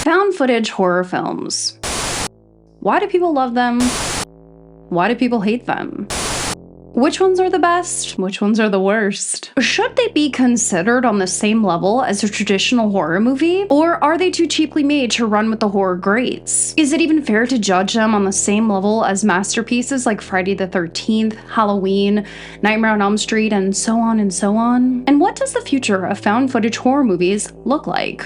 Found footage horror films. Why do people love them? Why do people hate them? Which ones are the best? Which ones are the worst? Should they be considered on the same level as a traditional horror movie? Or are they too cheaply made to run with the horror greats? Is it even fair to judge them on the same level as masterpieces like Friday the 13th, Halloween, Nightmare on Elm Street, and so on and so on? And what does the future of found footage horror movies look like?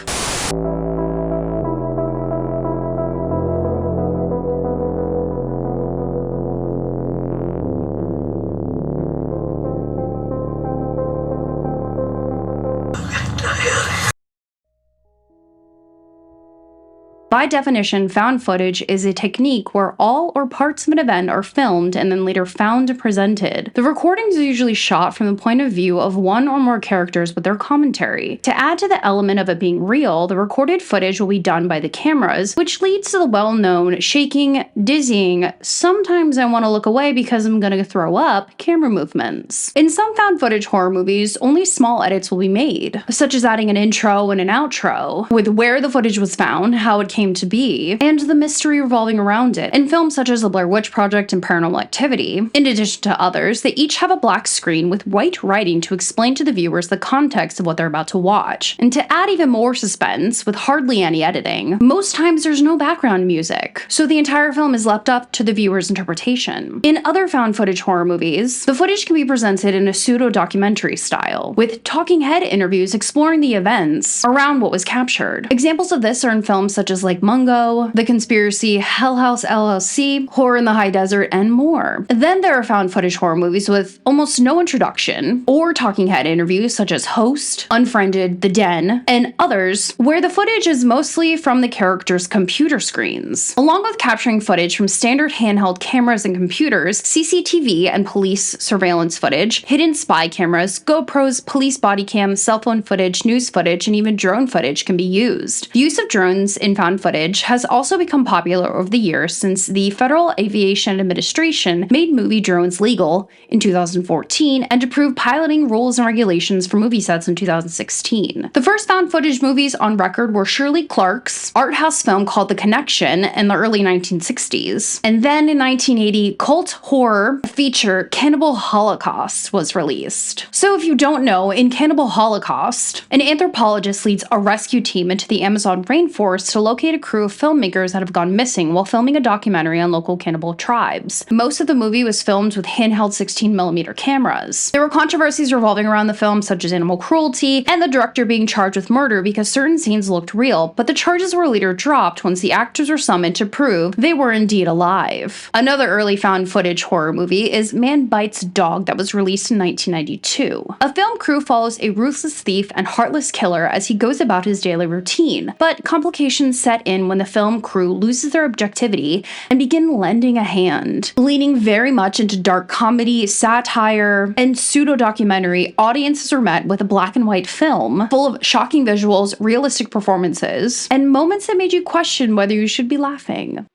By definition, found footage is a technique where all or parts of an event are filmed and then later found and presented. The recordings are usually shot from the point of view of one or more characters with their commentary. To add to the element of it being real, the recorded footage will be done by the cameras, which leads to the well-known shaking, dizzying, sometimes I want to look away because I'm gonna throw up camera movements. In some found footage horror movies, only small edits will be made, such as adding an intro and an outro, with where the footage was found, how it came to be, and the mystery revolving around it. In films such as The Blair Witch Project and Paranormal Activity, in addition to others, they each have a black screen with white writing to explain to the viewers the context of what they're about to watch. And to add even more suspense, with hardly any editing, most times there's no background music, so the entire film is left up to the viewer's interpretation. In other found footage horror movies, the footage can be presented in a pseudo-documentary style, with talking head interviews exploring the events around what was captured. Examples of this are in films such as Mungo, The Conspiracy, Hell House LLC, Horror in the High Desert, and more. Then there are found footage horror movies with almost no introduction or talking head interviews such as Host, Unfriended, The Den, and others where the footage is mostly from the characters' computer screens. Along with capturing footage from standard handheld cameras and computers, CCTV and police surveillance footage, hidden spy cameras, GoPros, police body cams, cell phone footage, news footage, and even drone footage can be used. The use of drones in found footage has also become popular over the years since the Federal Aviation Administration made movie drones legal in 2014 and approved piloting rules and regulations for movie sets in 2016. The first found footage movies on record were Shirley Clarke's art house film called The Connection in the early 1960s. And then in 1980, cult horror feature Cannibal Holocaust was released. So if you don't know, in Cannibal Holocaust, an anthropologist leads a rescue team into the Amazon rainforest to locate a crew of filmmakers that have gone missing while filming a documentary on local cannibal tribes. Most of the movie was filmed with handheld 16mm cameras. There were controversies revolving around the film, such as animal cruelty and the director being charged with murder because certain scenes looked real, but the charges were later dropped once the actors were summoned to prove they were indeed alive. Another early found footage horror movie is Man Bites Dog that was released in 1992. A film crew follows a ruthless thief and heartless killer as he goes about his daily routine, but complications set in when the film crew loses their objectivity and begin lending a hand. Leaning very much into dark comedy, satire, and pseudo-documentary, audiences are met with a black and white film full of shocking visuals, realistic performances, and moments that made you question whether you should be laughing.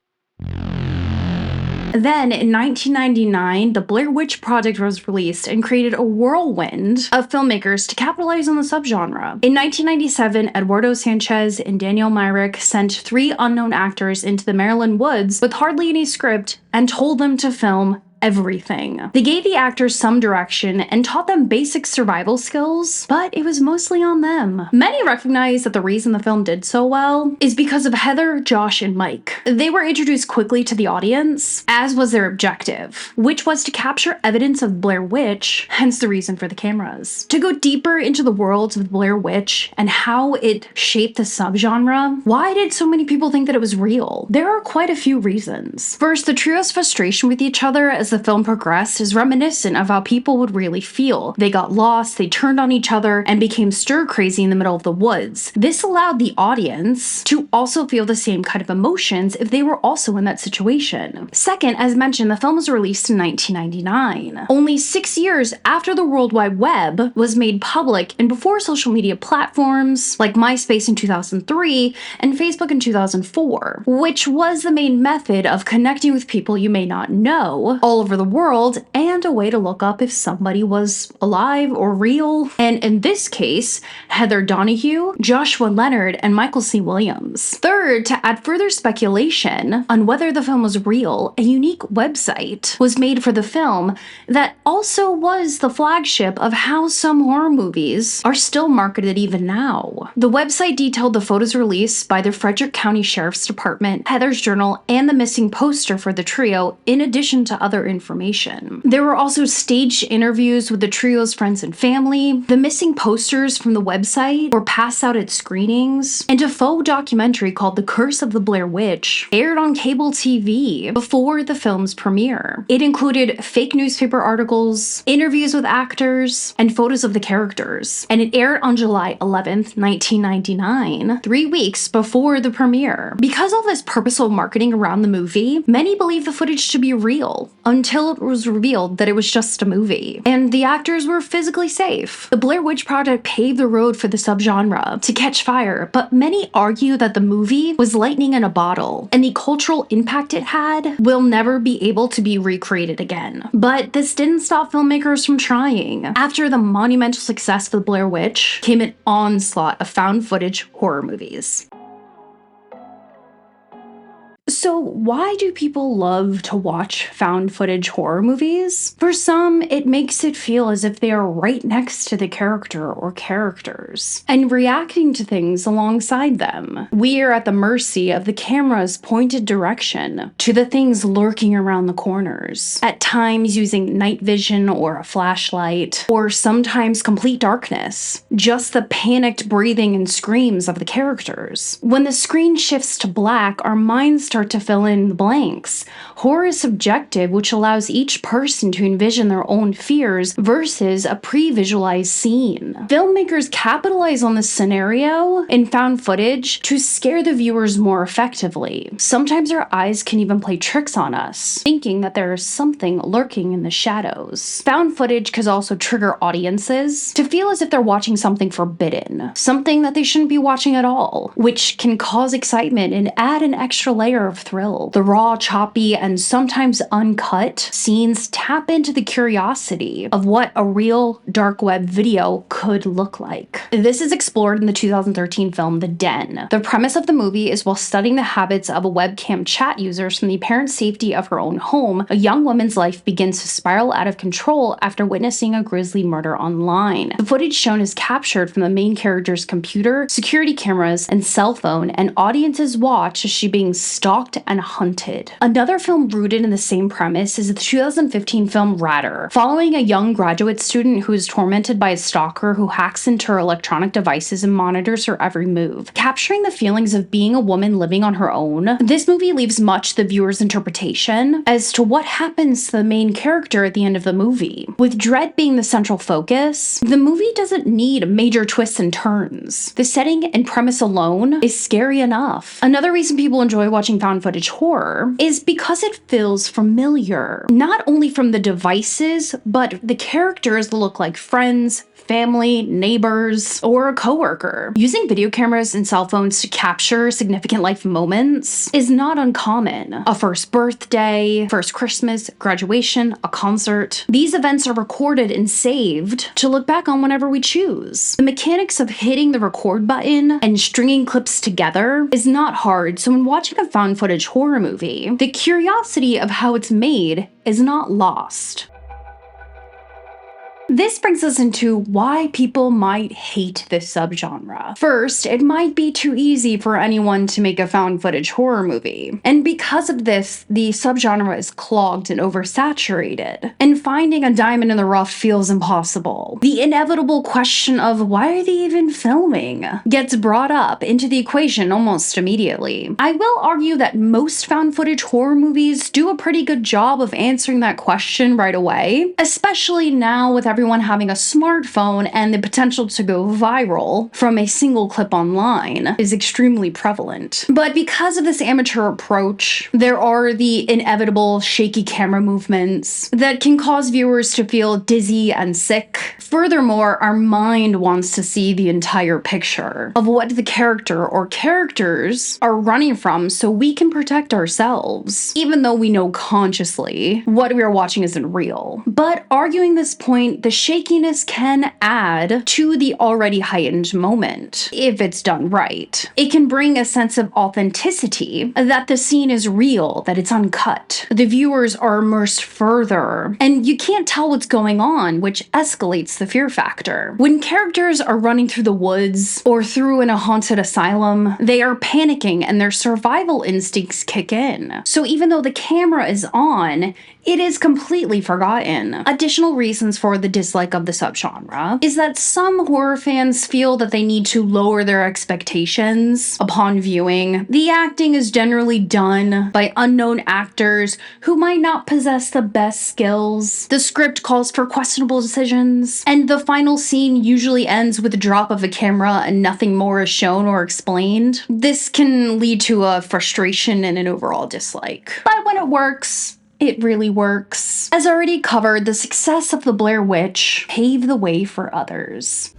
Then, in 1999, The Blair Witch Project was released and created a whirlwind of filmmakers to capitalize on the subgenre. In 1997, Eduardo Sanchez and Daniel Myrick sent 3 unknown actors into the Maryland woods with hardly any script and told them to film everything. They gave the actors some direction and taught them basic survival skills, but it was mostly on them. Many recognize that the reason the film did so well is because of Heather, Josh, and Mike. They were introduced quickly to the audience, as was their objective, which was to capture evidence of Blair Witch, hence the reason for the cameras. To go deeper into the worlds of Blair Witch and how it shaped the subgenre, why did so many people think that it was real? There are quite a few reasons. First, the trio's frustration with each other as the film progressed is reminiscent of how people would really feel. They got lost, they turned on each other, and became stir-crazy in the middle of the woods. This allowed the audience to also feel the same kind of emotions if they were also in that situation. Second, as mentioned, the film was released in 1999, only 6 years after the World Wide Web was made public and before social media platforms like MySpace in 2003 and Facebook in 2004, which was the main method of connecting with people you may not know, all over the world, and a way to look up if somebody was alive or real. And in this case, Heather Donahue, Joshua Leonard, and Michael C. Williams. Third, to add further speculation on whether the film was real, a unique website was made for the film that also was the flagship of how some horror movies are still marketed even now. The website detailed the photos released by the Frederick County Sheriff's Department, Heather's Journal, and the missing poster for the trio, in addition to other information. There were also staged interviews with the trio's friends and family. The missing posters from the website were passed out at screenings, and a faux documentary called The Curse of the Blair Witch aired on cable TV before the film's premiere. It included fake newspaper articles, interviews with actors, and photos of the characters, and it aired on July 11th, 1999, 3 weeks before the premiere. Because of this purposeful marketing around the movie, many believed the footage to be real until it was revealed that it was just a movie, and the actors were physically safe. The Blair Witch Project paved the road for the subgenre to catch fire, but many argue that the movie was lightning in a bottle, and the cultural impact it had will never be able to be recreated again. But this didn't stop filmmakers from trying. After the monumental success of the Blair Witch came an onslaught of found footage horror movies. So why do people love to watch found footage horror movies? For some, it makes it feel as if they are right next to the character or characters, and reacting to things alongside them. We are at the mercy of the camera's pointed direction to the things lurking around the corners, at times using night vision or a flashlight, or sometimes complete darkness, just the panicked breathing and screams of the characters. When the screen shifts to black, our minds start to fill in the blanks. Horror is subjective, which allows each person to envision their own fears versus a pre-visualized scene. Filmmakers capitalize on this scenario in found footage to scare the viewers more effectively. Sometimes our eyes can even play tricks on us, thinking that there is something lurking in the shadows. Found footage can also trigger audiences to feel as if they're watching something forbidden, something that they shouldn't be watching at all, which can cause excitement and add an extra layer of thrill. The raw, choppy, and sometimes uncut scenes tap into the curiosity of what a real dark web video could look like. This is explored in the 2013 film The Den. The premise of the movie is while studying the habits of a webcam chat users from the apparent safety of her own home, a young woman's life begins to spiral out of control after witnessing a grisly murder online. The footage shown is captured from the main character's computer, security cameras, and cell phone, and audiences watch as she being stalked and hunted. Another film rooted in the same premise is the 2015 film Radar, following a young graduate student who is tormented by a stalker who hacks into her electronic devices and monitors her every move. Capturing the feelings of being a woman living on her own, this movie leaves much to the viewer's interpretation as to what happens to the main character at the end of the movie. With dread being the central focus, the movie doesn't need major twists and turns. The setting and premise alone is scary enough. Another reason people enjoy watching found footage horror is because it feels familiar, not only from the devices, but the characters look like friends, family, neighbors, or a coworker. Using video cameras and cell phones to capture significant life moments is not uncommon. A first birthday, first Christmas, graduation, a concert. These events are recorded and saved to look back on whenever we choose. The mechanics of hitting the record button and stringing clips together is not hard, so when watching a found footage horror movie, the curiosity of how it's made is not lost. This brings us into why people might hate this subgenre. First, it might be too easy for anyone to make a found footage horror movie. And because of this, the subgenre is clogged and oversaturated. And finding a diamond in the rough feels impossible. The inevitable question of why are they even filming gets brought up into the equation almost immediately. I will argue that most found footage horror movies do a pretty good job of answering that question right away, especially now with everything everyone having a smartphone and the potential to go viral from a single clip online is extremely prevalent. But because of this amateur approach, there are the inevitable shaky camera movements that can cause viewers to feel dizzy and sick. Furthermore, our mind wants to see the entire picture of what the character or characters are running from so we can protect ourselves, even though we know consciously what we are watching isn't real. But arguing this point, the shakiness can add to the already heightened moment if it's done right. It can bring a sense of authenticity, that the scene is real, that it's uncut. The viewers are immersed further, and you can't tell what's going on, which escalates the fear factor. When characters are running through the woods or through in a haunted asylum, they are panicking and their survival instincts kick in. So even though the camera is on, it is completely forgotten. Additional reasons for the dislike of the subgenre is that some horror fans feel that they need to lower their expectations upon viewing. The acting is generally done by unknown actors who might not possess the best skills. The script calls for questionable decisions, and the final scene usually ends with a drop of a camera and nothing more is shown or explained. This can lead to a frustration and an overall dislike. But when it works, it really works. As already covered, the success of the Blair Witch paved the way for others.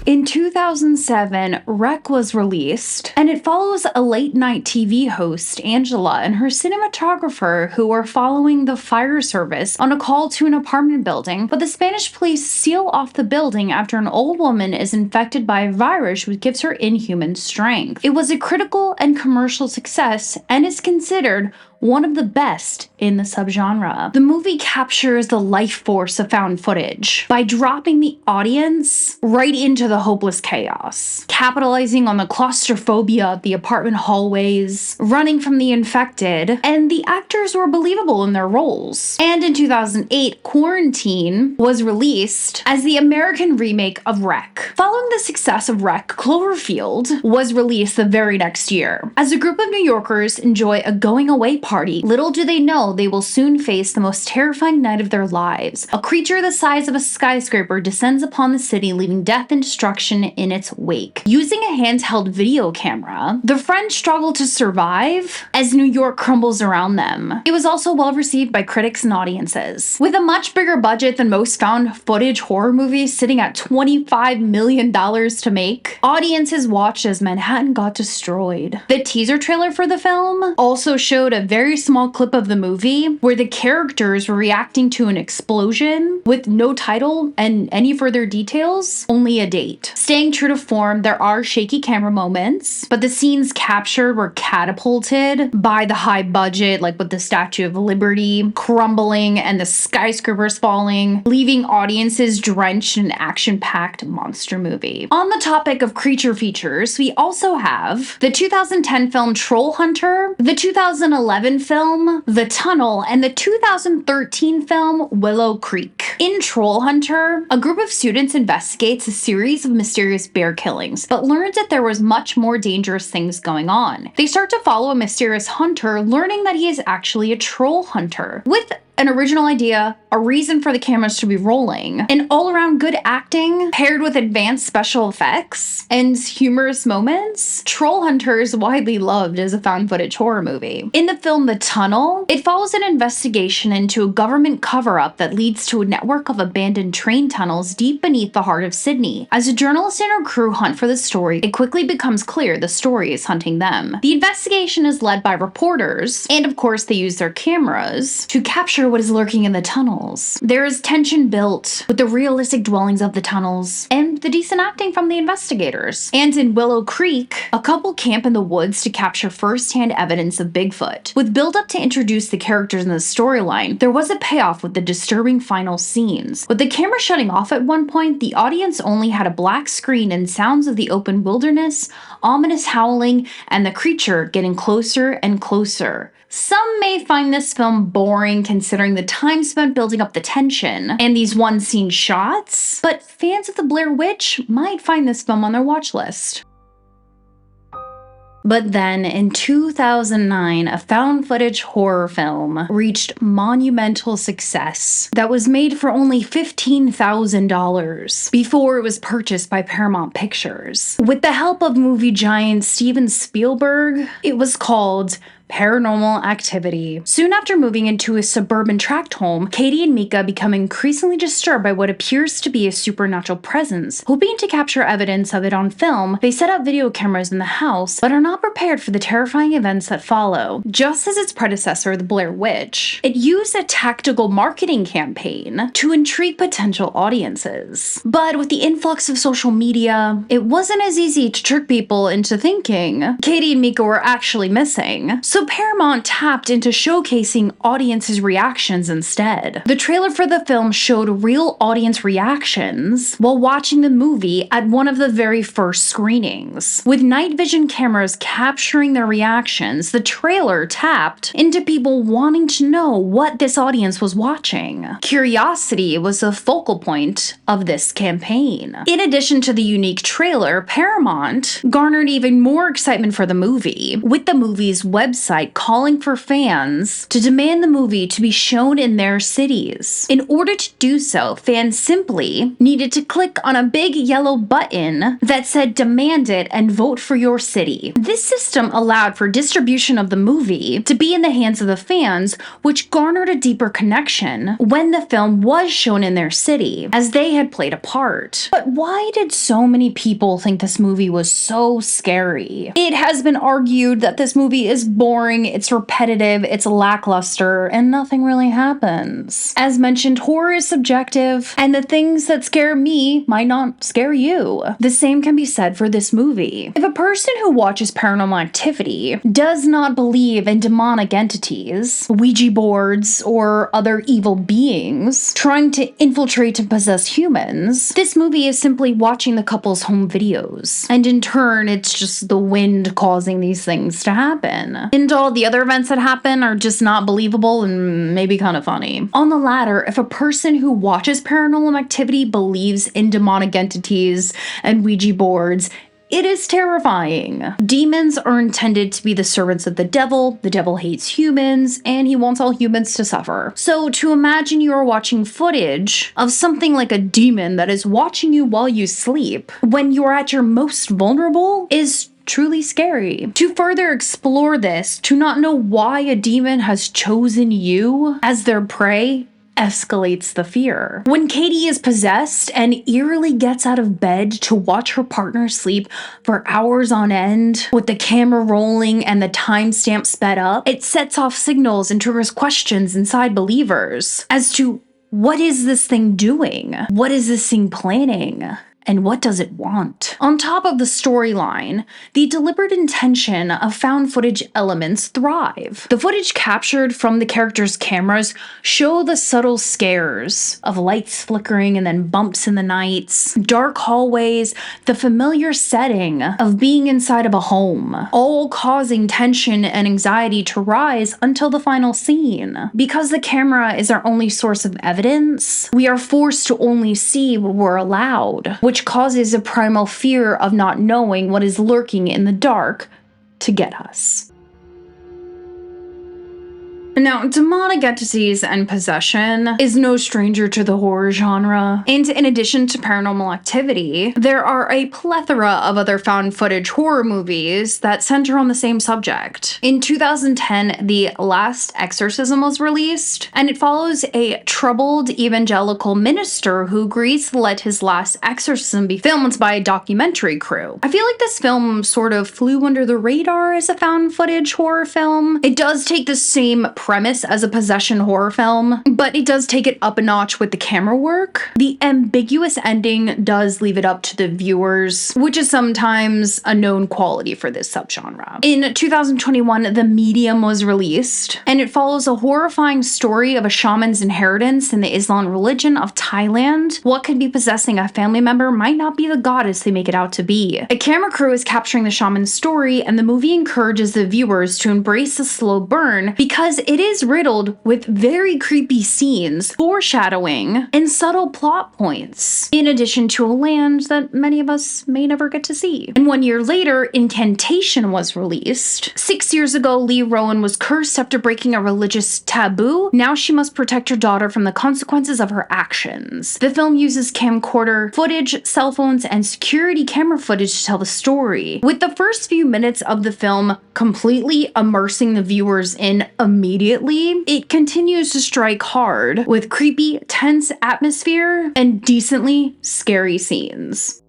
In 2007, Wreck was released, and it follows a late-night TV host, Angela, and her cinematographer who are following the fire service on a call to an apartment building, but the Spanish police seal off the building after an old woman is infected by a virus which gives her inhuman strength. It was a critical and commercial success, and is considered one of the best in the subgenre. The movie captures the life force of found footage by dropping the audience right into the hopeless chaos, capitalizing on the claustrophobia of the apartment hallways, running from the infected, and the actors were believable in their roles. And in 2008, Quarantine was released as the American remake of Wreck. Following the success of Wreck, Cloverfield was released the very next year. As a group of New Yorkers enjoy a going-away party, little do they know they will soon face the most terrifying night of their lives. A creature the size of a skyscraper descends upon the city, leaving death and destruction in its wake. Using a handheld video camera, the friends struggle to survive as New York crumbles around them. It was also well received by critics and audiences. With a much bigger budget than most found footage horror movies, sitting at $25 million to make, audiences watched as Manhattan got destroyed. The teaser trailer for the film also showed a very small clip of the movie where the characters were reacting to an explosion with no title and any further details, only a date. Staying true to form, there are shaky camera moments, but the scenes captured were catapulted by the high budget, like with the Statue of Liberty crumbling and the skyscrapers falling, leaving audiences drenched in an action-packed monster movie. On the topic of creature features, we also have the 2010 film Troll Hunter, the 2011 film The Tunnel, and the 2013 film Willow Creek. In Troll Hunter, a group of students investigates a series of mysterious bear killings, but learns that there was much more dangerous things going on. They start to follow a mysterious hunter, learning that he is actually a troll hunter. With an original idea, a reason for the cameras to be rolling, and all-around good acting paired with advanced special effects and humorous moments, Troll Hunter is widely loved as a found footage horror movie. In the film The Tunnel, it follows an investigation into a government cover-up that leads to a network of abandoned train tunnels deep beneath the heart of Sydney. As a journalist and her crew hunt for the story, it quickly becomes clear the story is hunting them. The investigation is led by reporters, and of course they use their cameras to capture what is lurking in the tunnels. There is tension built with the realistic dwellings of the tunnels and the decent acting from the investigators. And in Willow Creek, a couple camp in the woods to capture first-hand evidence of Bigfoot. With build-up to introduce the characters in the storyline, there was a payoff with the disturbing final scenes. With the camera shutting off at one point, the audience only had a black screen and sounds of the open wilderness, ominous howling, and the creature getting closer and closer. Some may find this film boring considering the time spent building up the tension and these one-scene shots, but fans of the Blair Witch might find this film on their watch list. But then in 2009, a found footage horror film reached monumental success that was made for only $15,000 before it was purchased by Paramount Pictures. With the help of movie giant Steven Spielberg, it was called Paranormal Activity. Soon after moving into a suburban tract home, Katie and Mika become increasingly disturbed by what appears to be a supernatural presence. Hoping to capture evidence of it on film, they set up video cameras in the house, but are not prepared for the terrifying events that follow. Just as its predecessor, the Blair Witch, it used a tactical marketing campaign to intrigue potential audiences. But with the influx of social media, it wasn't as easy to trick people into thinking Katie and Mika were actually missing. So Paramount tapped into showcasing audiences' reactions instead. The trailer for the film showed real audience reactions while watching the movie at one of the very first screenings. With night vision cameras capturing their reactions, the trailer tapped into people wanting to know what this audience was watching. Curiosity was the focal point of this campaign. In addition to the unique trailer, Paramount garnered even more excitement for the movie, with the movie's website calling for fans to demand the movie to be shown in their cities. In order to do so, fans simply needed to click on a big yellow button that said "Demand it" and vote for your city. This system allowed for distribution of the movie to be in the hands of the fans, which garnered a deeper connection when the film was shown in their city, as they had played a part. But why did so many people think this movie was so scary? It has been argued that this movie is boring, it's repetitive, it's lackluster, and nothing really happens. As mentioned, horror is subjective, and the things that scare me might not scare you. The same can be said for this movie. If a person who watches Paranormal Activity does not believe in demonic entities, Ouija boards, or other evil beings trying to infiltrate and possess humans, this movie is simply watching the couple's home videos. And in turn, it's just the wind causing these things to happen. And all the other events that happen are just not believable and maybe kind of funny. On the latter, if a person who watches Paranormal Activity believes in demonic entities and Ouija boards, it is terrifying. Demons are intended to be the servants of the devil hates humans, and he wants all humans to suffer. So to imagine you are watching footage of something like a demon that is watching you while you sleep, when you're at your most vulnerable, is truly scary. To further explore this, to not know why a demon has chosen you as their prey escalates the fear. When Katie is possessed and eerily gets out of bed to watch her partner sleep for hours on end, with the camera rolling and the timestamp sped up, it sets off signals and triggers questions inside believers as to what is this thing doing? What is this thing planning? And what does it want? On top of the storyline, the deliberate intention of found footage elements thrive. The footage captured from the characters' cameras show the subtle scares of lights flickering and then bumps in the nights, dark hallways, the familiar setting of being inside of a home, all causing tension and anxiety to rise until the final scene. Because the camera is our only source of evidence, we are forced to only see what we're allowed, which causes a primal fear of not knowing what is lurking in the dark to get us. Now, demonic entities and possession is no stranger to the horror genre, and in addition to Paranormal Activity, there are a plethora of other found footage horror movies that center on the same subject. In 2010, The Last Exorcism was released, and it follows a troubled evangelical minister who agrees to let his last exorcism be filmed by a documentary crew. I feel like this film sort of flew under the radar as a found footage horror film. It does take the same premise as a possession horror film, but it does take it up a notch with the camera work. The ambiguous ending does leave it up to the viewers, which is sometimes a known quality for this subgenre. In 2021, The Medium was released, and it follows a horrifying story of a shaman's inheritance in the Islam religion of Thailand. What could be possessing a family member might not be the goddess they make it out to be. A camera crew is capturing the shaman's story, and the movie encourages the viewers to embrace the slow burn because it it is riddled with very creepy scenes, foreshadowing, and subtle plot points, in addition to a land that many of us may never get to see. And 1 year later, Incantation was released. 6 years ago, Lee Rowan was cursed after breaking a religious taboo. Now she must protect her daughter from the consequences of her actions. The film uses camcorder footage, cell phones, and security camera footage to tell the story, with the first few minutes of the film completely immersing the viewers in immediately. It continues to strike hard with creepy, tense atmosphere and decently scary scenes.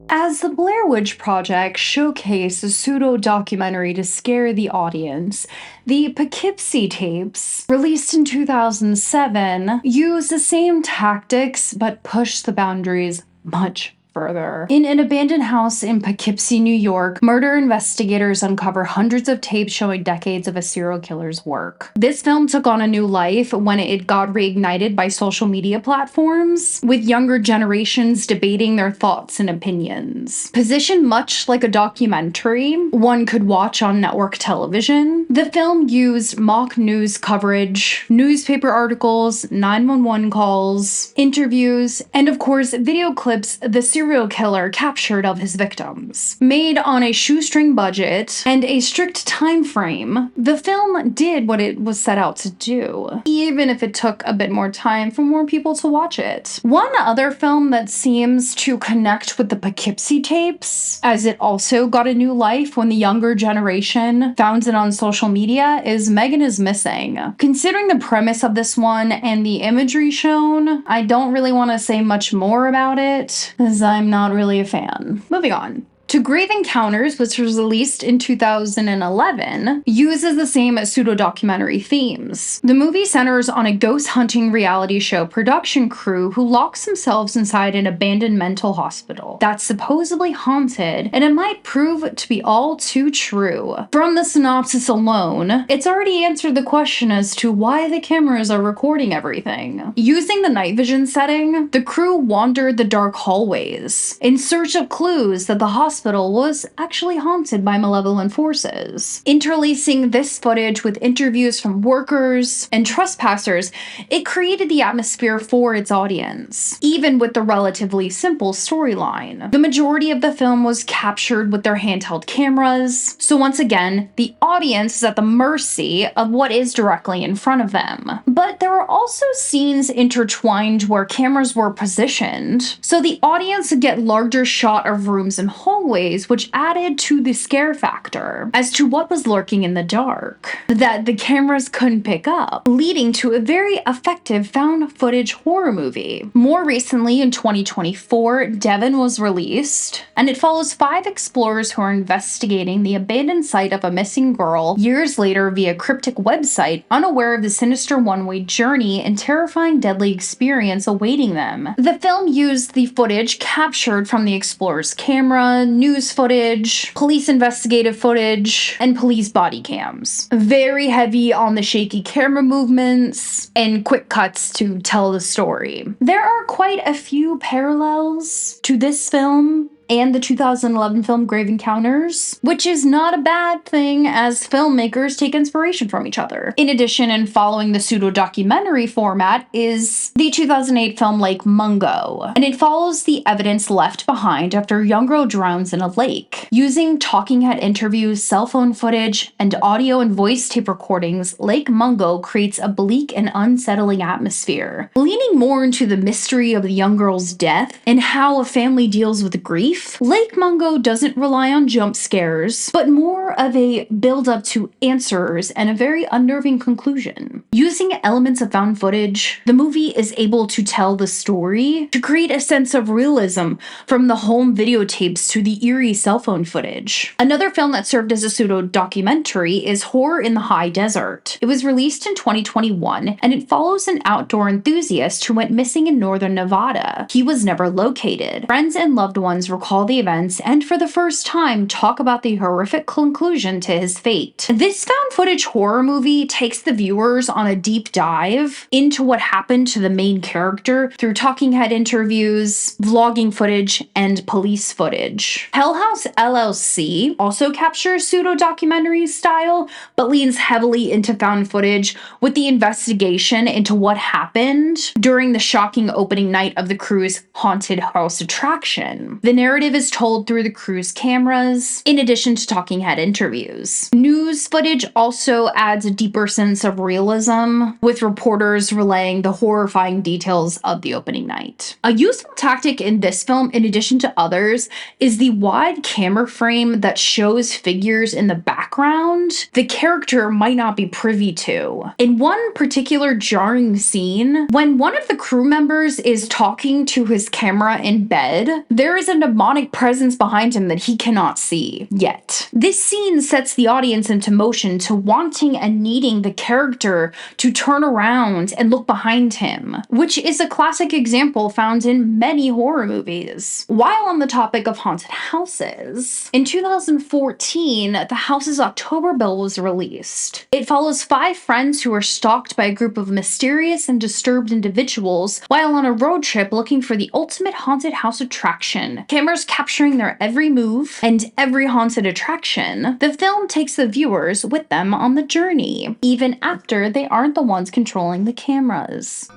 As the Blair Witch Project showcased a pseudo-documentary to scare the audience, the Poughkeepsie tapes, released in 2007, used the same tactics but pushed the boundaries much further. In an abandoned house in Poughkeepsie, New York, murder investigators uncover hundreds of tapes showing decades of a serial killer's work. This film took on a new life when it got reignited by social media platforms, with younger generations debating their thoughts and opinions. Positioned much like a documentary one could watch on network television, the film used mock news coverage, newspaper articles, 911 calls, interviews, and of course video clips the serial killer captured of his victims. Made on a shoestring budget and a strict time frame, the film did what it was set out to do, even if it took a bit more time for more people to watch it. One other film that seems to connect with the Poughkeepsie tapes, as it also got a new life when the younger generation found it on social media, is Megan is Missing. Considering the premise of this one and the imagery shown, I don't really want to say much more about it, as I'm not really a fan. Moving on. To Grave Encounters, which was released in 2011, uses the same pseudo-documentary themes. The movie centers on a ghost hunting reality show production crew who locks themselves inside an abandoned mental hospital that's supposedly haunted, and it might prove to be all too true. From the synopsis alone, it's already answered the question as to why the cameras are recording everything. Using the night vision setting, the crew wandered the dark hallways in search of clues that the hospital was actually haunted by malevolent forces. Interlacing this footage with interviews from workers and trespassers, it created the atmosphere for its audience, even with the relatively simple storyline. The majority of the film was captured with their handheld cameras, so once again, the audience is at the mercy of what is directly in front of them. But there were also scenes intertwined where cameras were positioned, so the audience would get larger shot of rooms and hallways, which added to the scare factor as to what was lurking in the dark that the cameras couldn't pick up, leading to a very effective found footage horror movie. More recently, in 2024, Devon was released, and it follows 5 explorers who are investigating the abandoned site of a missing girl years later via a cryptic website, unaware of the sinister one-way journey and terrifying deadly experience awaiting them. The film used the footage captured from the explorers' camera, news footage, police investigative footage, and police body cams. Very heavy on the shaky camera movements and quick cuts to tell the story. There are quite a few parallels to this film and the 2011 film Grave Encounters, which is not a bad thing as filmmakers take inspiration from each other. In addition, and following the pseudo-documentary format, is the 2008 film Lake Mungo, and it follows the evidence left behind after a young girl drowns in a lake. Using talking head interviews, cell phone footage, and audio and voice tape recordings, Lake Mungo creates a bleak and unsettling atmosphere, leaning more into the mystery of the young girl's death and how a family deals with grief. Lake Mungo doesn't rely on jump scares, but more of a build-up to answers and a very unnerving conclusion. Using elements of found footage, the movie is able to tell the story to create a sense of realism from the home videotapes to the eerie cell phone footage. Another film that served as a pseudo-documentary is Horror in the High Desert. It was released in 2021, and it follows an outdoor enthusiast who went missing in northern Nevada. He was never located. Friends and loved ones recorded recall the events and for the first time talk about the horrific conclusion to his fate. This found footage horror movie takes the viewers on a deep dive into what happened to the main character through talking head interviews, vlogging footage, and police footage. Hell House LLC also captures pseudo-documentary style, but leans heavily into found footage with the investigation into what happened during the shocking opening night of the crew's haunted house attraction. The narrative is told through the crew's cameras, in addition to talking head interviews. News footage also adds a deeper sense of realism, with reporters relaying the horrifying details of the opening night. A useful tactic in this film, in addition to others, is the wide camera frame that shows figures in the background the character might not be privy to. In one particular jarring scene, when one of the crew members is talking to his camera in bed, there is a demonic presence behind him that he cannot see yet. This scene sets the audience into motion to wanting and needing the character to turn around and look behind him, which is a classic example found in many horror movies. While on the topic of haunted houses, in 2014, The House's October Bill was released. It follows 5 friends who are stalked by a group of mysterious and disturbed individuals while on a road trip looking for the ultimate haunted house attraction. Cameras capturing their every move and every haunted attraction, the film takes the viewers with them on the journey, even after they aren't the ones controlling the cameras.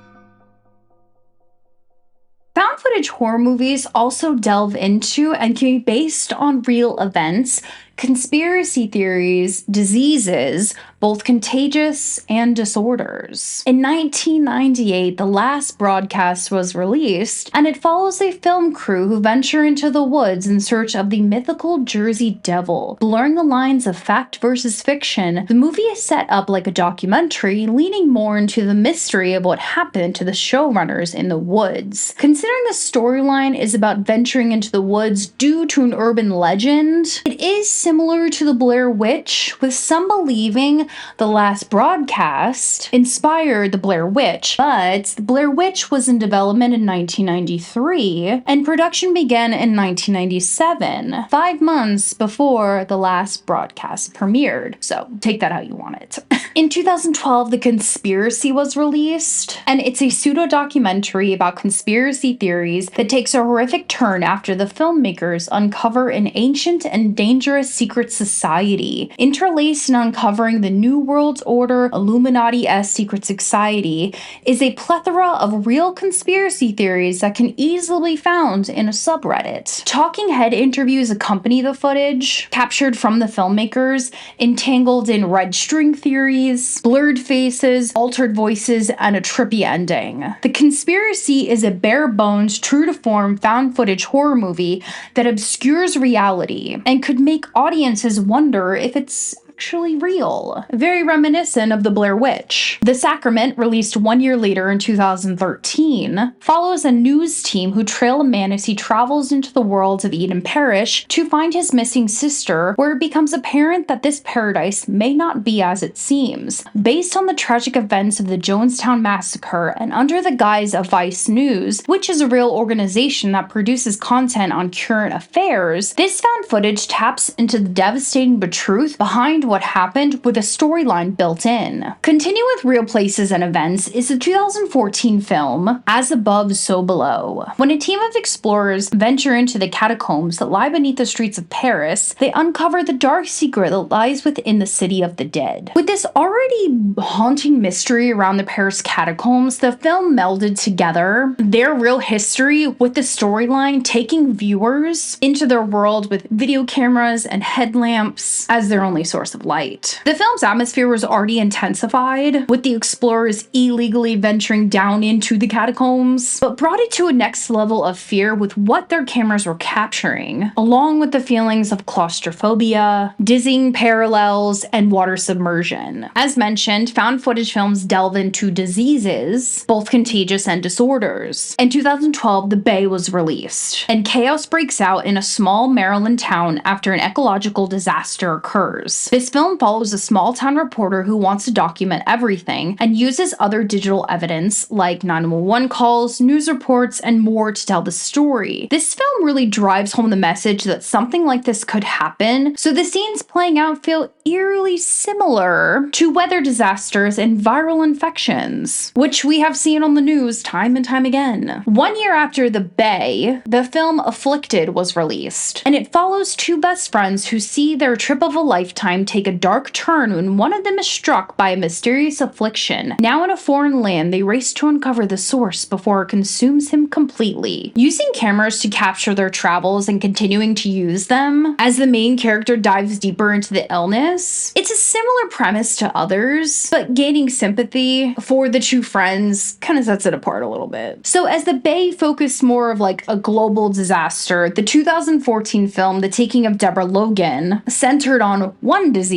Found footage horror movies also delve into and can be based on real events, conspiracy theories, diseases, both contagious and disorders. In 1998, the last broadcast was released, and it follows a film crew who venture into the woods in search of the mythical Jersey Devil. Blurring the lines of fact versus fiction, the movie is set up like a documentary, leaning more into the mystery of what happened to the showrunners in the woods. Considering the storyline is about venturing into the woods due to an urban legend, it is similar to the Blair Witch, with some believing the last broadcast inspired the Blair Witch, but the Blair Witch was in development in 1993, and production began in 1997, 5 months before the last broadcast premiered. So take that how you want it. In 2012, The Conspiracy was released, and it's a pseudo-documentary about conspiracy theories that takes a horrific turn after the filmmakers uncover an ancient and dangerous secret society. Interlaced in uncovering the New World Order Illuminati-esque secret society is a plethora of real conspiracy theories that can easily be found in a subreddit. Talking head interviews accompany the footage, captured from the filmmakers, entangled in red string theories, blurred faces, altered voices, and a trippy ending. The Conspiracy is a bare-bones, true-to-form found footage horror movie that obscures reality and could make audiences wonder if it's actually real. Very reminiscent of the Blair Witch. The Sacrament, released 1 year later in 2013, follows a news team who trail a man as he travels into the world of Eden Parish to find his missing sister, where it becomes apparent that this paradise may not be as it seems. Based on the tragic events of the Jonestown Massacre and under the guise of Vice News, which is a real organization that produces content on current affairs, this found footage taps into the devastating truth behind what happened with a storyline built in. Continue with real places and events is the 2014 film As Above, So Below. When a team of explorers venture into the catacombs that lie beneath the streets of Paris, they uncover the dark secret that lies within the city of the dead. With this already haunting mystery around the Paris catacombs, the film melded together their real history with the storyline, taking viewers into their world with video cameras and headlamps as their only source of light. The film's atmosphere was already intensified, with the explorers illegally venturing down into the catacombs, but brought it to a next level of fear with what their cameras were capturing, along with the feelings of claustrophobia, dizzying parallels, and water submersion. As mentioned, found footage films delve into diseases, both contagious and disorders. In 2012, The Bay was released, and chaos breaks out in a small Maryland town after an ecological disaster occurs. This This film follows a small-town reporter who wants to document everything and uses other digital evidence like 911 calls, news reports, and more to tell the story. This film really drives home the message that something like this could happen, so the scenes playing out feel eerily similar to weather disasters and viral infections, which we have seen on the news time and time again. 1 year after The Bay, the film Afflicted was released, and it follows two best friends who see their trip of a lifetime take a dark turn when one of them is struck by a mysterious affliction. Now in a foreign land, they race to uncover the source before it consumes him completely. Using cameras to capture their travels and continuing to use them as the main character dives deeper into the illness, it's a similar premise to others, but gaining sympathy for the two friends kind of sets it apart a little bit. So as The Bay focused more of like a global disaster, the 2014 film The Taking of Deborah Logan centered on one disease.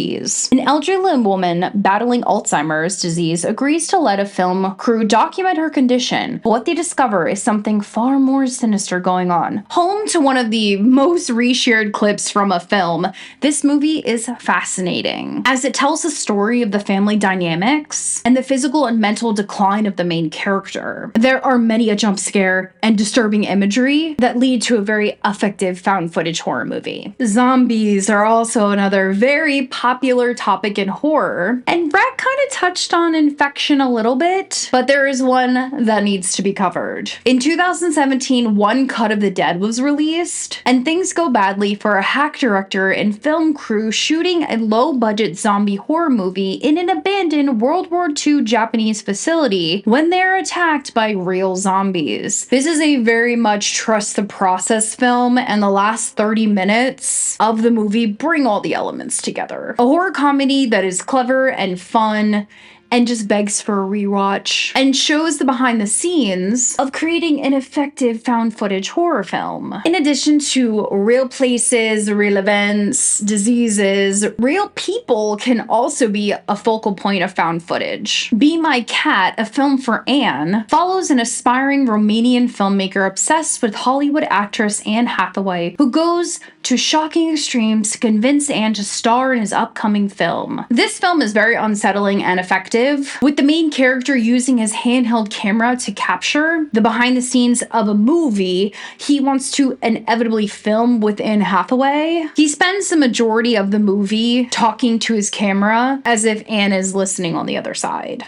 An elderly woman battling Alzheimer's disease agrees to let a film crew document her condition, but what they discover is something far more sinister going on. Home to one of the most reshared clips from a film, this movie is fascinating, as it tells the story of the family dynamics and the physical and mental decline of the main character. There are many a jump scare and disturbing imagery that lead to a very effective found footage horror movie. Zombies are also another very popular topic in horror, and Brett kind of touched on infection a little bit, but there is one that needs to be covered. In 2017, One Cut of the Dead was released, and things go badly for a hack director and film crew shooting a low-budget zombie horror movie in an abandoned World War II Japanese facility when they're attacked by real zombies. This is a very much trust the process film, and the last 30 minutes of the movie bring all the elements together. A horror comedy that is clever and fun and just begs for a rewatch, and shows the behind the scenes of creating an effective found footage horror film. In addition to real places, real events, diseases, real people can also be a focal point of found footage. Be My Cat, a film for Anne, follows an aspiring Romanian filmmaker obsessed with Hollywood actress Anne Hathaway, who goes to shocking extremes to convince Anne to star in his upcoming film. This film is very unsettling and effective, with the main character using his handheld camera to capture the behind the scenes of a movie he wants to inevitably film with Anne Hathaway. He spends the majority of the movie talking to his camera as if Anne is listening on the other side.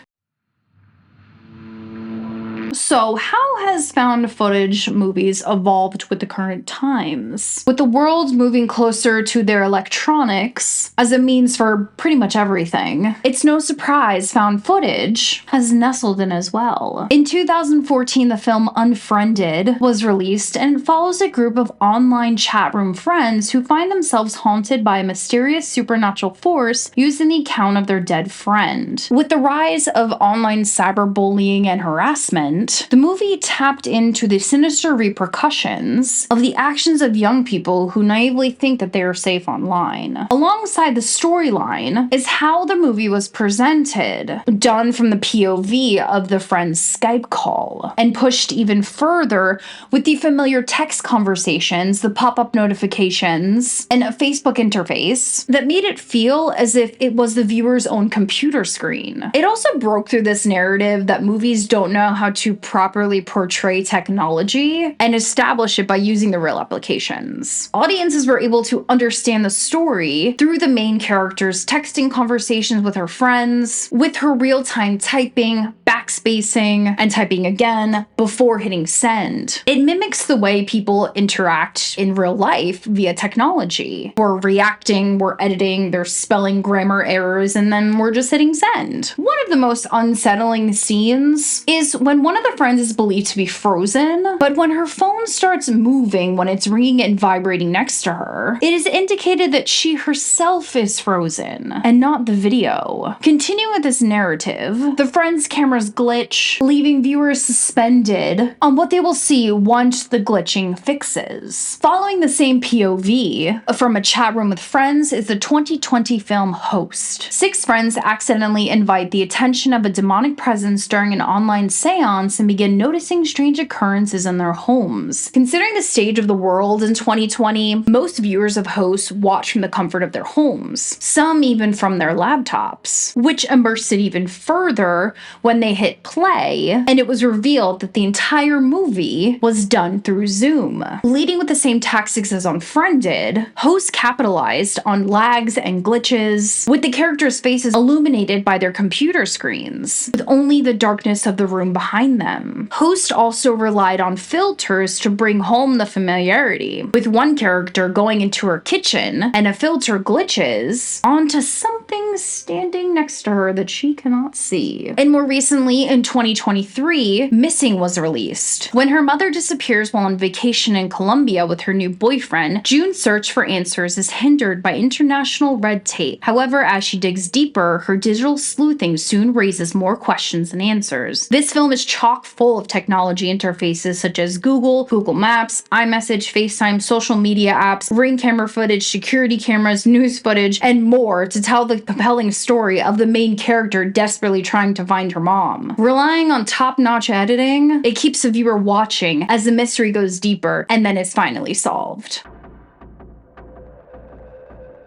So, how has found footage movies evolved with the current times? With the world moving closer to their electronics as a means for pretty much everything, it's no surprise found footage has nestled in as well. In 2014, the film Unfriended was released and follows a group of online chat room friends who find themselves haunted by a mysterious supernatural force using the account of their dead friend. With the rise of online cyberbullying and harassment, the movie tapped into the sinister repercussions of the actions of young people who naively think that they are safe online. Alongside the storyline is how the movie was presented, done from the POV of the friend's Skype call, and pushed even further with the familiar text conversations, the pop-up notifications, and a Facebook interface that made it feel as if it was the viewer's own computer screen. It also broke through this narrative that movies don't know how to properly portray technology and establish it by using the real applications. Audiences were able to understand the story through the main character's texting conversations with her friends, with her real-time typing, backspacing, and typing again before hitting send. It mimics the way people interact in real life via technology. We're reacting, we're editing, there's spelling, grammar errors, and then we're just hitting send. One of the most unsettling scenes is when one of the friends is believed to be frozen, but when her phone starts moving when it's ringing and vibrating next to her, it is indicated that she herself is frozen and not the video. Continuing with this narrative, the friend's cameras glitch, leaving viewers suspended on what they will see once the glitching fixes. Following the same POV from a chat room with friends is the 2020 film Host. 6 friends accidentally invite the attention of a demonic presence during an online seance months and begin noticing strange occurrences in their homes. Considering the stage of the world in 2020, most viewers of hosts watch from the comfort of their homes, some even from their laptops, which immersed it even further when they hit play and it was revealed that the entire movie was done through Zoom. Leading with the same tactics as Unfriended, hosts capitalized on lags and glitches, with the characters' faces illuminated by their computer screens, with only the darkness of the room behind them. Host also relied on filters to bring home the familiarity, with one character going into her kitchen and a filter glitches onto something standing next to her that she cannot see. And more recently, in 2023, Missing was released. When her mother disappears while on vacation in Colombia with her new boyfriend, June's search for answers is hindered by international red tape. However, as she digs deeper, her digital sleuthing soon raises more questions than answers. This film is chock full of technology interfaces such as Google, Google Maps, iMessage, FaceTime, social media apps, Ring camera footage, security cameras, news footage, and more to tell the compelling story of the main character desperately trying to find her mom. Relying on top-notch editing, it keeps the viewer watching as the mystery goes deeper and then is finally solved.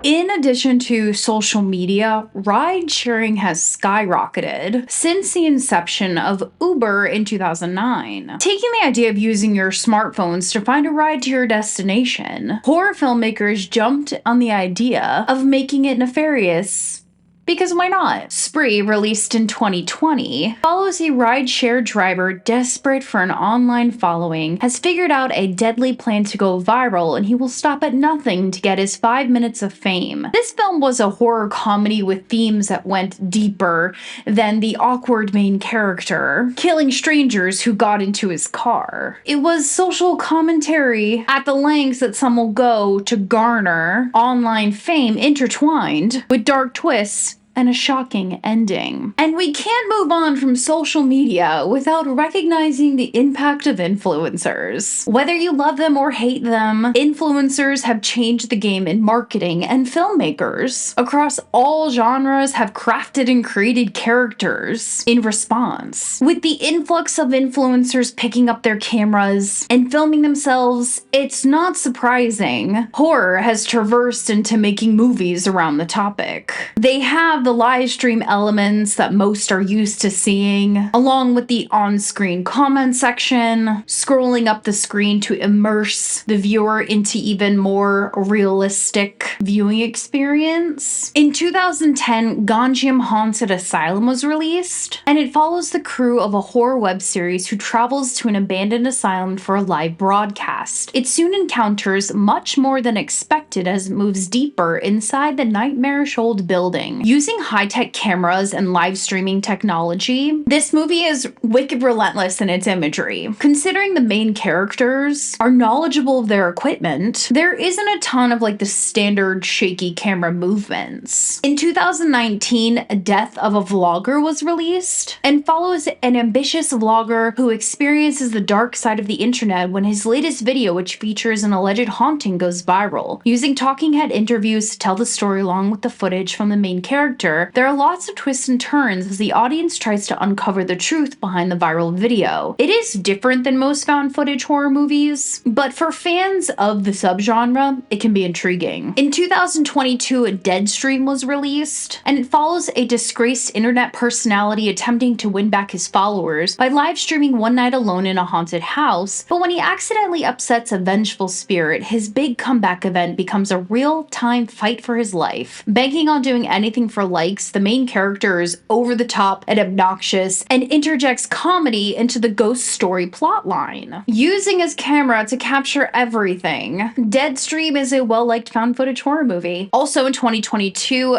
In addition to social media, ride-sharing has skyrocketed since the inception of Uber in 2009. Taking the idea of using your smartphones to find a ride to your destination, horror filmmakers jumped on the idea of making it nefarious. Because why not? Spree, released in 2020, follows a rideshare driver desperate for an online following, has figured out a deadly plan to go viral, and he will stop at nothing to get his 5 minutes of fame. This film was a horror comedy with themes that went deeper than the awkward main character killing strangers who got into his car. It was social commentary at the lengths that some will go to garner online fame, intertwined with dark twists and a shocking ending. And we can't move on from social media without recognizing the impact of influencers. Whether you love them or hate them, influencers have changed the game in marketing, and filmmakers across all genres have crafted and created characters in response. With the influx of influencers picking up their cameras and filming themselves, it's not surprising horror has traversed into making movies around the topic. They have the live stream elements that most are used to seeing, along with the on-screen comment section, scrolling up the screen to immerse the viewer into even more realistic viewing experience. In 2010, Ganjiam Haunted Asylum was released, and it follows the crew of a horror web series who travels to an abandoned asylum for a live broadcast. It soon encounters much more than expected as it moves deeper inside the nightmarish old building. Using high-tech cameras and live streaming technology, this movie is wicked relentless in its imagery. Considering the main characters are knowledgeable of their equipment, there isn't a ton of the standard shaky camera movements. In 2019, Death of a Vlogger was released and follows an ambitious vlogger who experiences the dark side of the internet when his latest video, which features an alleged haunting, goes viral. Using talking head interviews to tell the story along with the footage from the main character, there are lots of twists and turns as the audience tries to uncover the truth behind the viral video. It is different than most found footage horror movies, but for fans of the subgenre, it can be intriguing. In 2022, Deadstream was released, and it follows a disgraced internet personality attempting to win back his followers by live streaming one night alone in a haunted house, but when he accidentally upsets a vengeful spirit, his big comeback event becomes a real-time fight for his life. Banking on doing anything for likes, the main character is over the top and obnoxious and interjects comedy into the ghost story plotline, using his camera to capture everything. Deadstream is a well-liked found footage horror movie. Also in 2022,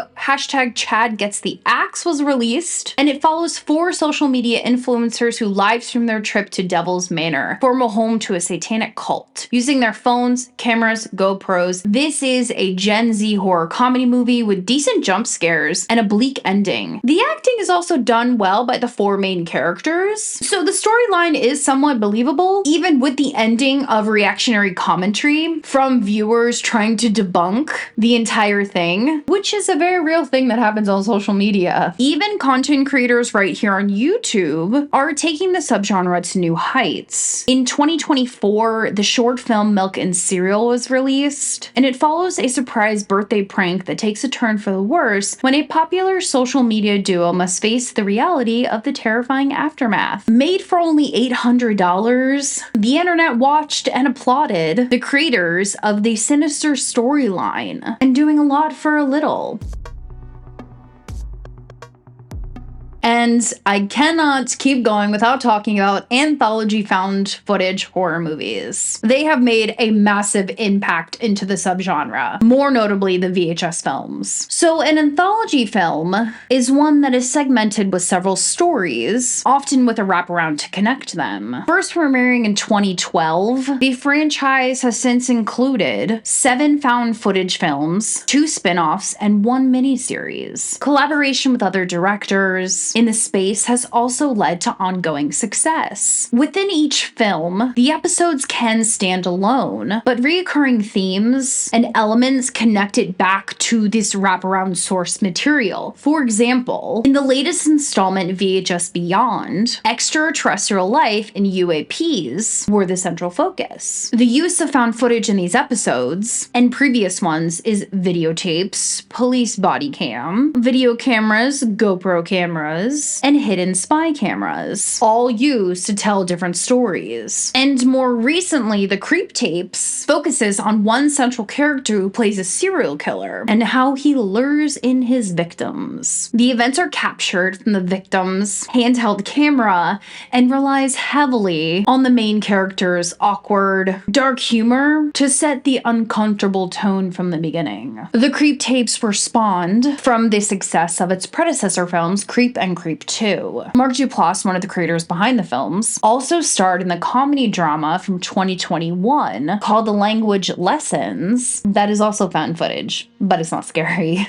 #Chad Gets the Axe was released, and it follows 4 social media influencers who livestream their trip to Devil's Manor, former home to a satanic cult, using their phones, cameras, GoPros. This is a Gen Z horror comedy movie with decent jump scares characters and a bleak ending. The acting is also done well by the 4 main characters, so the storyline is somewhat believable, even with the ending of reactionary commentary from viewers trying to debunk the entire thing, which is a very real thing that happens on social media. Even content creators right here on YouTube are taking the subgenre to new heights. In 2024, the short film Milk and Cereal was released, and it follows a surprise birthday prank that takes a turn for the worse when a popular social media duo must face the reality of the terrifying aftermath. Made for only $800, the internet watched and applauded the creators of the sinister storyline and doing a lot for a little. And I cannot keep going without talking about anthology found footage horror movies. They have made a massive impact into the subgenre, more notably the VHS films. So an anthology film is one that is segmented with several stories, often with a wraparound to connect them. First premiering in 2012, the franchise has since included 7 found footage films, 2 spin-offs, and 1 miniseries. Collaboration with other directors in the space has also led to ongoing success. Within each film, the episodes can stand alone, but recurring themes and elements connect it back to this wraparound source material. For example, in the latest installment VHS Beyond, extraterrestrial life and UAPs were the central focus. The use of found footage in these episodes and previous ones is videotapes, police body cam, video cameras, GoPro cameras, and hidden spy cameras, all used to tell different stories. And more recently, the creep tapes focuses on one central character who plays a serial killer and how he lures in his victims. The events are captured from the victim's handheld camera and relies heavily on the main character's awkward, dark humor to set the uncomfortable tone from the beginning. The creep tapes were spawned from the success of its predecessor films, Creep and Creep 2. Mark Duplass, one of the creators behind the films, also starred in the comedy drama from 2021 called The Language Lessons that is also found footage, but it's not scary.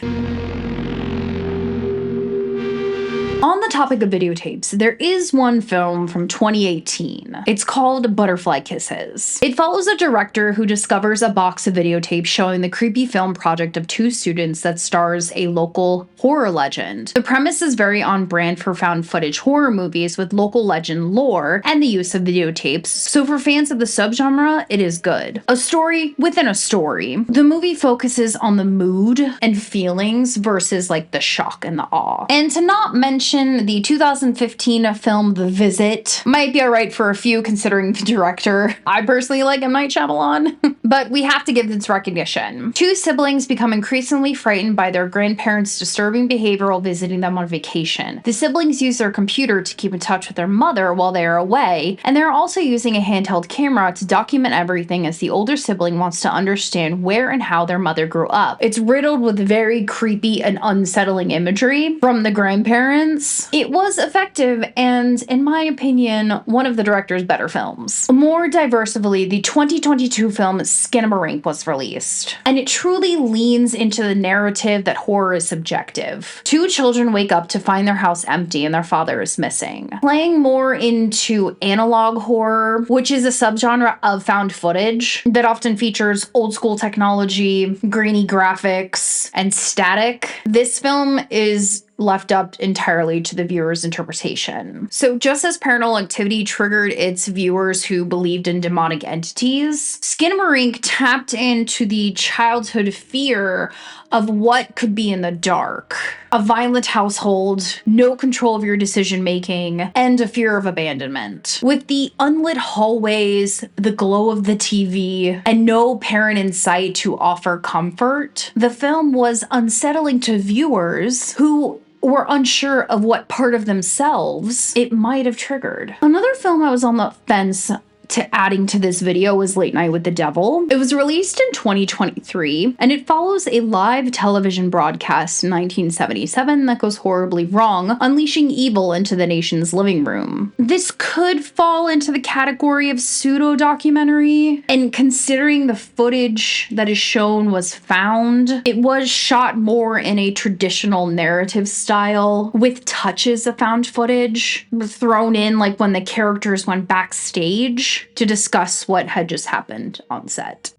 On the topic of videotapes, there is one film from 2018. It's called Butterfly Kisses. It follows a director who discovers a box of videotapes showing the creepy film project of 2 students that stars a local horror legend. The premise is very on brand for found footage horror movies with local legend lore and the use of videotapes, so for fans of the subgenre, it is good. A story within a story. The movie focuses on the mood and feelings versus like the shock and the awe. And to not mention the 2015 film The Visit might be alright for a few considering the director. I personally like M. Night Shyamalan, but we have to give this recognition. 2 siblings become increasingly frightened by their grandparents' disturbing behavior while visiting them on vacation. The siblings use their computer to keep in touch with their mother while they are away, and they're also using a handheld camera to document everything as the older sibling wants to understand where and how their mother grew up. It's riddled with very creepy and unsettling imagery from the grandparents. It was effective and, in my opinion, one of the director's better films. More diversively, the 2022 film Skinamarink was released, and it truly leans into the narrative that horror is subjective. 2 children wake up to find their house empty and their father is missing. Playing more into analog horror, which is a subgenre of found footage that often features old school technology, grainy graphics, and static, this film is left up entirely to the viewer's interpretation. So just as Paranormal Activity triggered its viewers who believed in demonic entities, Skinamarink tapped into the childhood fear of what could be in the dark. A violent household, no control of your decision making, and a fear of abandonment. With the unlit hallways, the glow of the TV, and no parent in sight to offer comfort, the film was unsettling to viewers who were unsure of what part of themselves it might have triggered. Another film I was on the fence to adding to this video was Late Night with the Devil. It was released in 2023, and it follows a live television broadcast in 1977 that goes horribly wrong, unleashing evil into the nation's living room. This could fall into the category of pseudo-documentary, and considering the footage that is shown was found, it was shot more in a traditional narrative style with touches of found footage thrown in, like when the characters went backstage to discuss what had just happened on set.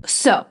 So,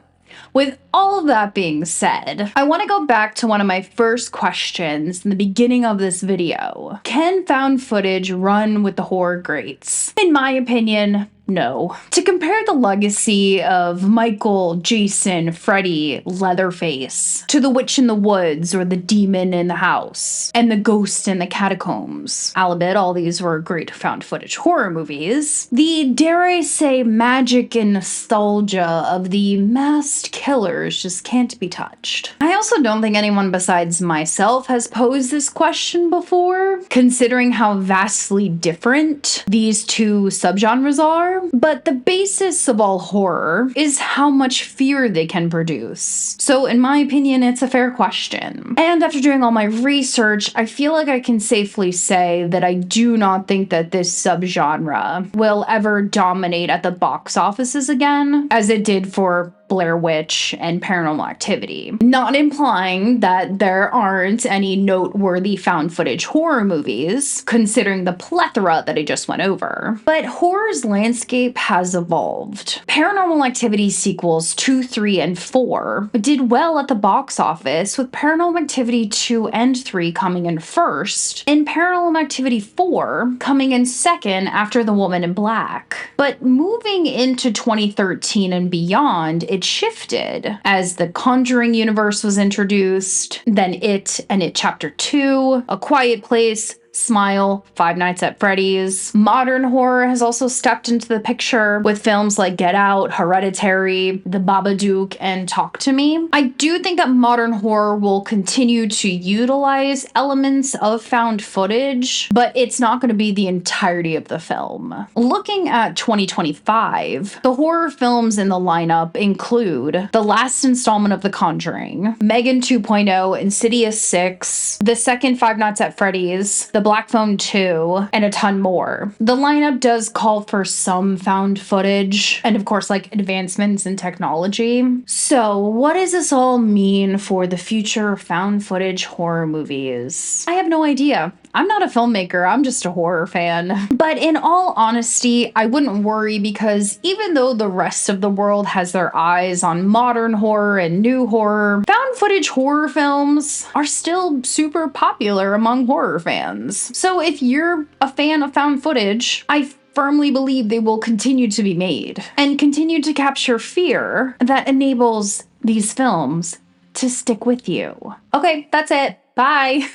with all of that being said, I want to go back to one of my first questions in the beginning of this video. Can found footage run with the horror greats? In my opinion, no. To compare the legacy of Michael, Jason, Freddy, Leatherface to The Witch in the Woods or The Demon in the House and The Ghost in the Catacombs, albeit all these were great found footage horror movies, the, dare I say, magic and nostalgia of the masked killers just can't be touched. I also don't think anyone besides myself has posed this question before, considering how vastly different these two subgenres are. But the basis of all horror is how much fear they can produce. So in my opinion, it's a fair question. And after doing all my research, I feel like I can safely say that I do not think that this subgenre will ever dominate at the box offices again, as it did for Blair Witch and Paranormal Activity. Not implying that there aren't any noteworthy found footage horror movies, considering the plethora that I just went over. But horror's landscape has evolved. Paranormal Activity sequels 2, 3, and 4 did well at the box office, with Paranormal Activity 2 and 3 coming in first, and Paranormal Activity 4 coming in second after The Woman in Black. But moving into 2013 and beyond, it shifted as the Conjuring universe was introduced, then It and It Chapter 2, A Quiet Place, Smile, Five Nights at Freddy's. Modern horror has also stepped into the picture with films like Get Out, Hereditary, The Babadook, and Talk to Me. I do think that modern horror will continue to utilize elements of found footage, but it's not going to be the entirety of the film. Looking at 2025, the horror films in the lineup include the last installment of The Conjuring, Megan 2.0, Insidious 6, the second Five Nights at Freddy's, The Black Phone 2, and a ton more. The lineup does call for some found footage, and of course, like, advancements in technology. So, what does this all mean for the future of found footage horror movies? I have no idea. I'm not a filmmaker, I'm just a horror fan. But in all honesty, I wouldn't worry, because even though the rest of the world has their eyes on modern horror and new horror, found footage horror films are still super popular among horror fans. So if you're a fan of found footage, I firmly believe they will continue to be made and continue to capture fear that enables these films to stick with you. Okay, that's it. Bye.